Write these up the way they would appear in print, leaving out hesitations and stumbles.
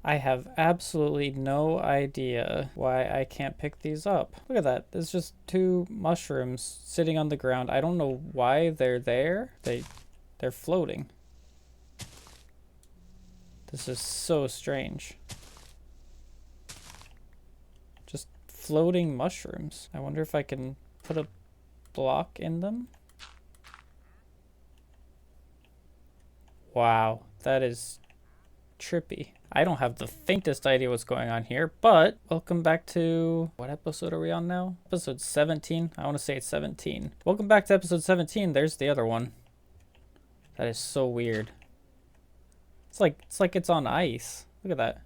I have absolutely no idea why I can't pick these up. Look at that. There's just two mushrooms sitting on the ground. I don't know why they're there. They're floating. This is so strange. Just floating mushrooms. I wonder if I can put a block in them. Wow, that is trippy. I don't have the faintest idea what's going on here, but welcome back to, what episode are we on now? Episode 17? I want to say it's 17. Welcome back to episode 17. There's the other one. That is so weird. It's like it's on ice. Look at that.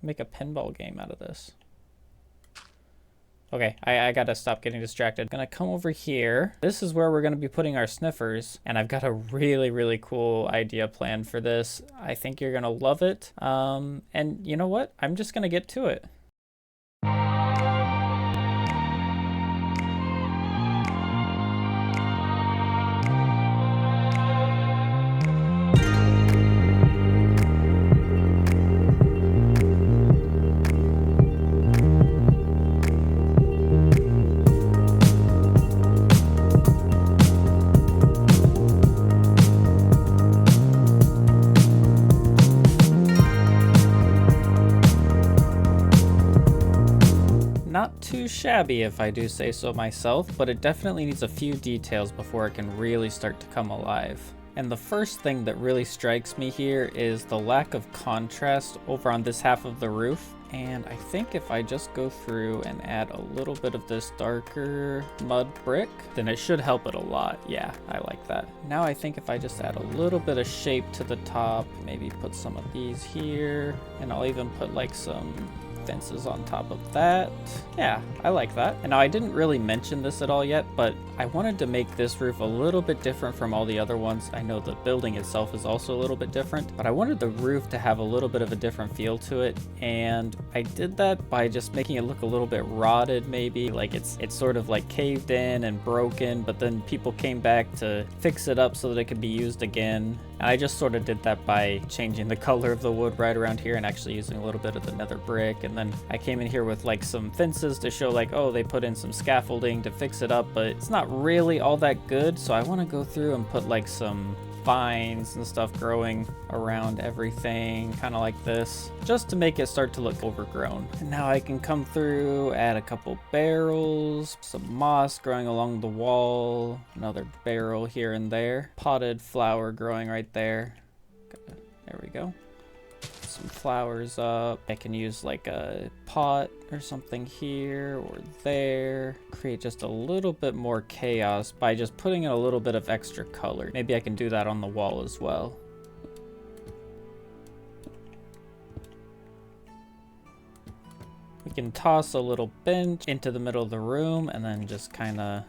Make a pinball game out of this. Okay, I gotta stop getting distracted. Gonna come over here. This is where we're gonna be putting our sniffers, and I've got a really cool idea planned for this. I think you're gonna love it. And you know what? I'm just gonna get to it. Not too shabby if I do say so myself, but it definitely needs a few details before it can really start to come alive. And the first thing that really strikes me here is the lack of contrast over on this half of the roof. And I think if I just go through and add a little bit of this darker mud brick, then it should help it a lot. Yeah, I like that. Now I think if I just add a little bit of shape to the top, maybe put some of these here, and I'll even put like some fences on top of that. Yeah, I like that. And now I didn't really mention this at all yet, but I wanted to make this roof a little bit different from all the other ones. I know the building itself is also a little bit different, but I wanted the roof to have a little bit of a different feel to it. And I did that by just making it look a little bit rotted, maybe like it's sort of like caved in and broken, but then people came back to fix it up so that it could be used again. And I just sort of did that by changing the color of the wood right around here and actually using a little bit of the nether brick. And then I came in here with like some fences to show like, oh, they put in some scaffolding to fix it up, but it's not really all that good. So I want to go through and put like some vines and stuff growing around everything, kind of like this, just to make it start to look overgrown. And now I can come through, add a couple barrels, some moss growing along the wall, another barrel here and there, potted flower growing right there. There we go. Some flowers up. I can use like a pot or something here or there. Create just a little bit more chaos by just putting in a little bit of extra color. Maybe I can do that on the wall as well. We can toss a little bench into the middle of the room and then just kind of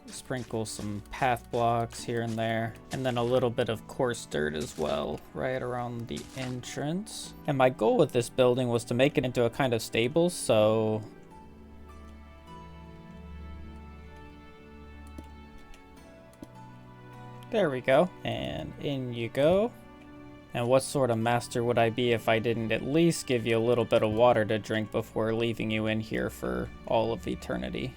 sprinkle some path blocks here and there, and then a little bit of coarse dirt as well right around the entrance. And my goal with this building was to make it into a kind of stable, so there we go, and in you go. And what sort of master would I be if I didn't at least give you a little bit of water to drink before leaving you in here for all of eternity?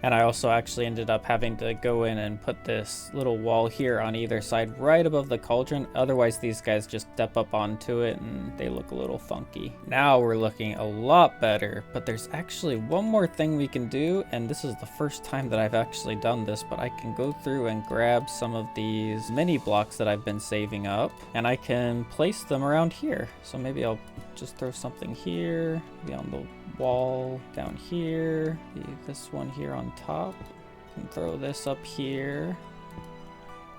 And I also actually ended up having to go in and put this little wall here on either side right above the cauldron. Otherwise, these guys just step up onto it and they look a little funky. Now we're looking a lot better, but there's actually one more thing we can do. And this is the first time that I've actually done this, but I can go through and grab some of these mini blocks that I've been saving up and I can place them around here. So maybe I'll just throw something here, maybe on the wall down here, this one here on top, and throw this up here,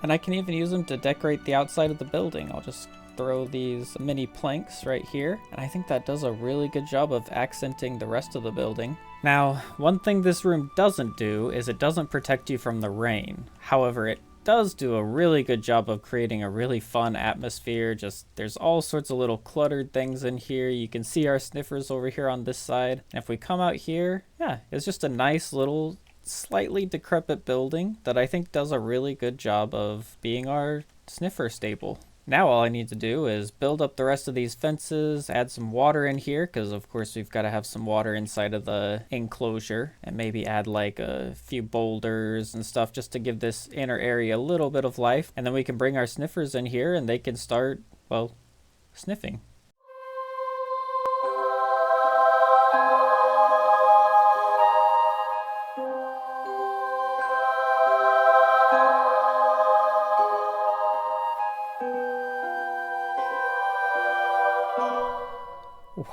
and I can even use them to decorate the outside of the building. I'll just throw these mini planks right here, and I think that does a really good job of accenting the rest of the building. Now, one thing this room doesn't do is it doesn't protect you from the rain. However, it does do a really good job of creating a really fun atmosphere. Just there's all sorts of little cluttered things in here. You can see our sniffers over here on this side, and if we come out here, yeah, it's just a nice little slightly decrepit building that I think does a really good job of being our sniffer stable. Now all I need to do is build up the rest of these fences, add some water in here, because of course we've got to have some water inside of the enclosure, and maybe add like a few boulders and stuff just to give this inner area a little bit of life. And then we can bring our sniffers in here and they can start, well, sniffing.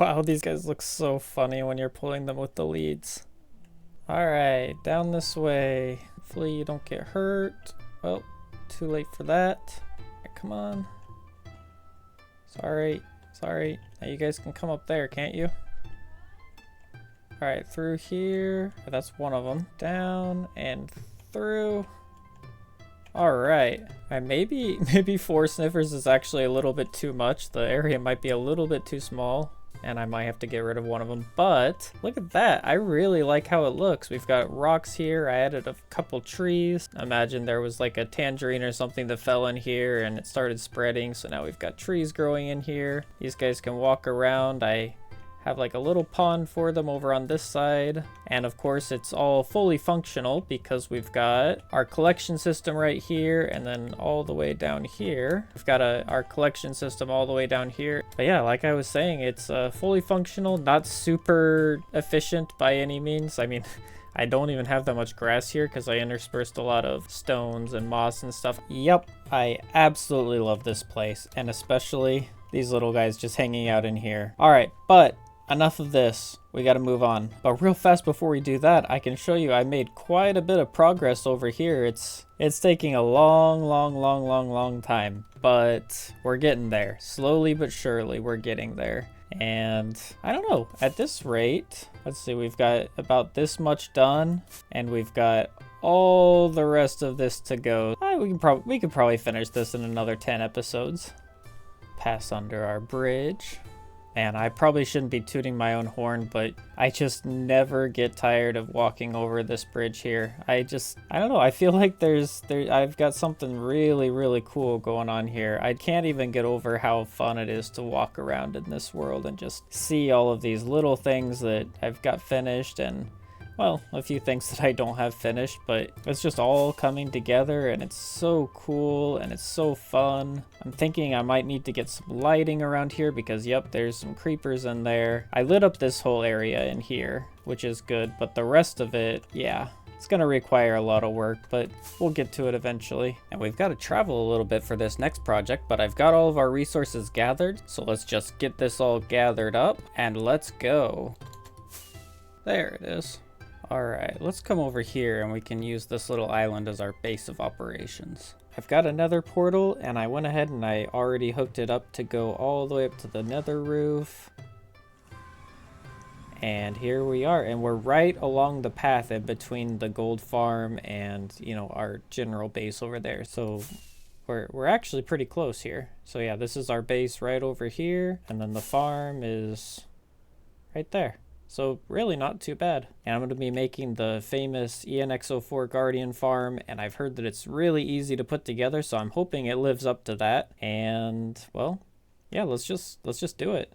Wow, these guys look so funny when you're pulling them with the leads. Alright, down this way. Hopefully you don't get hurt. Oh, too late for that. Right, come on. Sorry. Now you guys can come up there, can't you? Alright, through here. That's one of them. Down and through. Alright. Maybe 4 sniffers is actually a little bit too much. The area might be a little bit too small, and I might have to get rid of one of them. But look at that. I really like how it looks. We've got rocks here. I added a couple trees. Imagine there was like a tangerine or something that fell in here and it started spreading. So now we've got trees growing in here. These guys can walk around. I have like a little pond for them over on this side. And of course it's all fully functional because we've got our collection system right here, and then all the way down here we've got our collection system all the way down here. But yeah, like I was saying, it's fully functional, not super efficient by any means. I mean, I don't even have that much grass here because I interspersed a lot of stones and moss and stuff. Yep, I absolutely love this place, and especially these little guys just hanging out in here. All right, but enough of this. We got to move on. But real fast before we do that, I can show you I made quite a bit of progress over here. It's taking a long time, but we're getting there. Slowly but surely, we're getting there. And I don't know, at this rate, let's see, we've got about this much done, and we've got all the rest of this to go. We could probably finish this in another 10 episodes. Pass under our bridge. Man, I probably shouldn't be tooting my own horn, but I just never get tired of walking over this bridge here. I don't know, I feel like I've got something really cool going on here. I can't even get over how fun it is to walk around in this world and just see all of these little things that I've got finished, and well, a few things that I don't have finished, but it's just all coming together and it's so cool and it's so fun. I'm thinking I might need to get some lighting around here because, yep, there's some creepers in there. I lit up this whole area in here, which is good, but the rest of it, yeah, it's gonna require a lot of work, but we'll get to it eventually. And we've got to travel a little bit for this next project, but I've got all of our resources gathered, so let's just get this all gathered up and let's go. There it is. Alright, let's come over here and we can use this little island as our base of operations. I've got a nether portal and I went ahead and I already hooked it up to go all the way up to the nether roof. And here we are, and we're right along the path in between the gold farm and, you know, our general base over there. So we're actually pretty close here. So yeah, this is our base right over here, and then the farm is right there. So really not too bad. And I'm going to be making the famous ENX04 Guardian farm, and I've heard that it's really easy to put together, so I'm hoping it lives up to that. And well, yeah, let's just do it.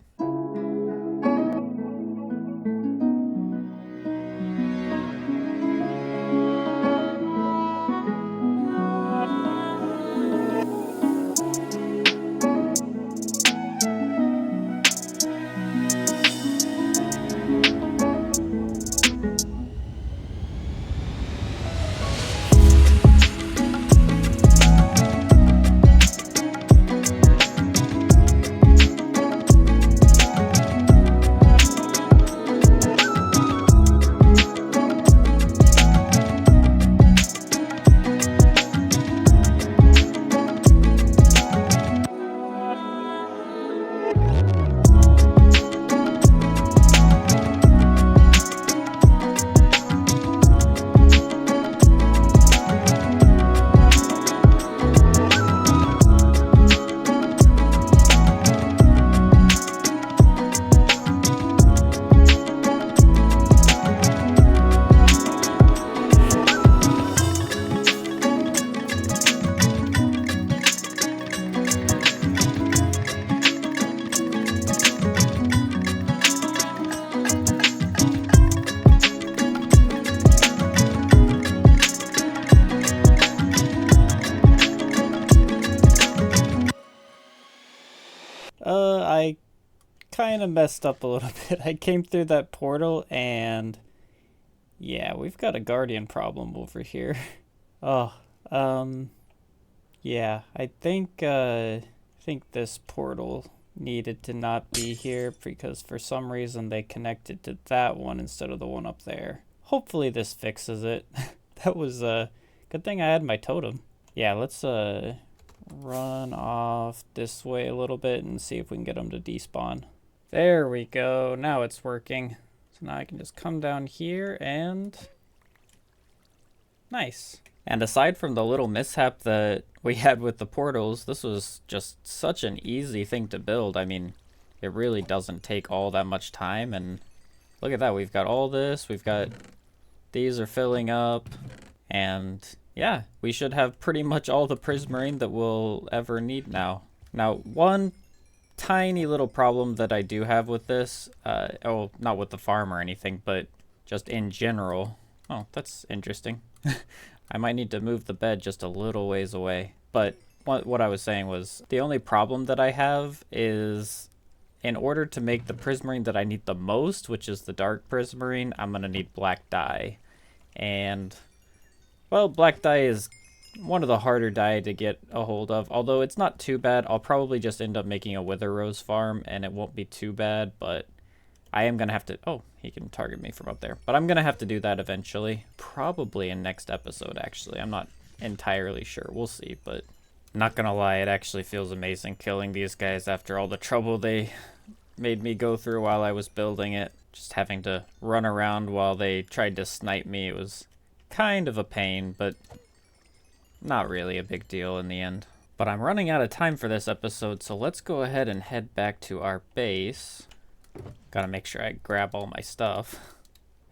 I kind of messed up a little bit. I came through that portal and yeah, we've got a guardian problem over here. Oh, um, yeah, I think this portal needed to not be here because for some reason they connected to that one instead of the one up there. Hopefully this fixes it. That was good thing I had my totem. Yeah, let's run off this way a little bit and see if we can get them to despawn. There we go. Now it's working. So now I can just come down here and nice. And aside from the little mishap that we had with the portals, this was just such an easy thing to build. I mean, it really doesn't take all that much time. And look at that. We've got all this. We've got these are filling up. And yeah, we should have pretty much all the prismarine that we'll ever need now. Now, one tiny little problem that I do have with this, oh, not with the farm or anything, but just in general. Oh, that's interesting. I might need to move the bed just a little ways away. But what I was saying was the only problem that I have is in order to make the prismarine that I need the most, which is the dark prismarine, I'm going to need black dye. And, well, black dye is one of the harder dye to get a hold of. Although it's not too bad. I'll probably just end up making a wither rose farm and it won't be too bad. But I am going to have to... Oh, he can target me from up there. But I'm going to have to do that eventually. Probably in next episode, actually. I'm not entirely sure. We'll see. But not going to lie, it actually feels amazing killing these guys after all the trouble they made me go through while I was building it. Just having to run around while they tried to snipe me. It was kind of a pain, but not really a big deal in the end. But I'm running out of time for this episode, so let's go ahead and head back to our base. Gotta make sure I grab all my stuff.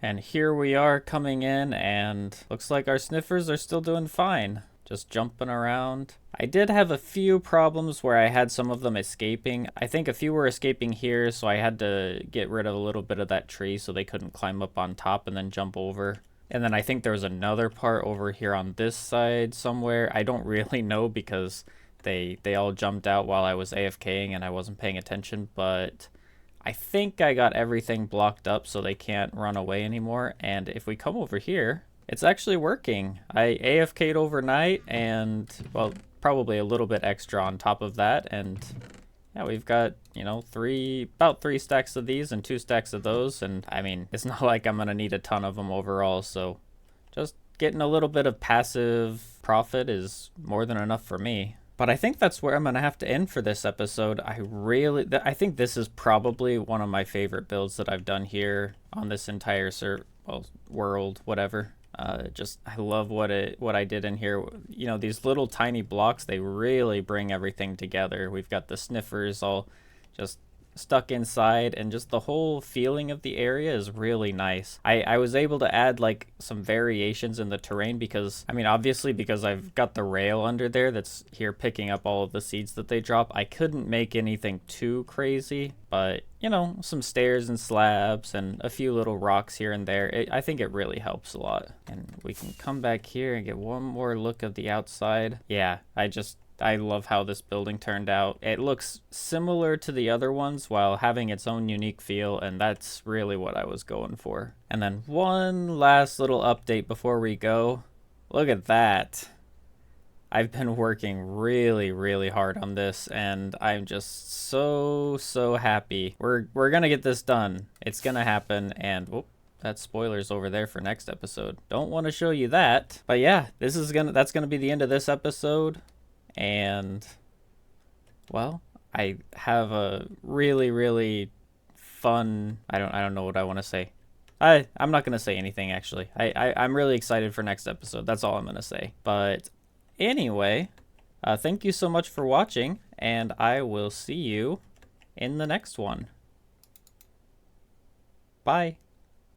And here we are coming in, and looks like our sniffers are still doing fine. Just jumping around. I did have a few problems where I had some of them escaping. I think a few were escaping here, so I had to get rid of a little bit of that tree so they couldn't climb up on top and then jump over. And then I think there was another part over here on this side somewhere. I don't really know because they all jumped out while I was AFKing and I wasn't paying attention, but I think I got everything blocked up so they can't run away anymore. And if we come over here, it's actually working. I AFK'd overnight and, well, probably a little bit extra on top of that. And yeah, we've got, you know, about 3 stacks of these and 2 stacks of those. And I mean, it's not like I'm going to need a ton of them overall. So just getting a little bit of passive profit is more than enough for me. But I think that's where I'm going to have to end for this episode. I think this is probably one of my favorite builds that I've done here on this entire world, whatever. I love what I did in here. You know, these little tiny blocks, they really bring everything together. We've got the sniffers all just stuck inside, and just the whole feeling of the area is really nice. I was able to add like some variations in the terrain because, I mean, obviously because I've got the rail under there that's here picking up all of the seeds that they drop. I couldn't make anything too crazy, but you know, some stairs and slabs and a few little rocks here and there. I think it really helps a lot. And we can come back here and get one more look of the outside. Yeah, I love how this building turned out. It looks similar to the other ones while having its own unique feel, and that's really what I was going for. And then one last little update before we go. Look at that. I've been working really, really hard on this, and I'm just so happy. We're gonna get this done. It's gonna happen, and whoop, that's spoilers over there for next episode. Don't want to show you that. But yeah, that's gonna be the end of this episode. And well, I have a really fun, I don't know what I want to say. I'm not gonna say anything actually. I'm really excited for next episode. That's all I'm gonna say. But anyway, thank you so much for watching, and I will see you in the next one. Bye.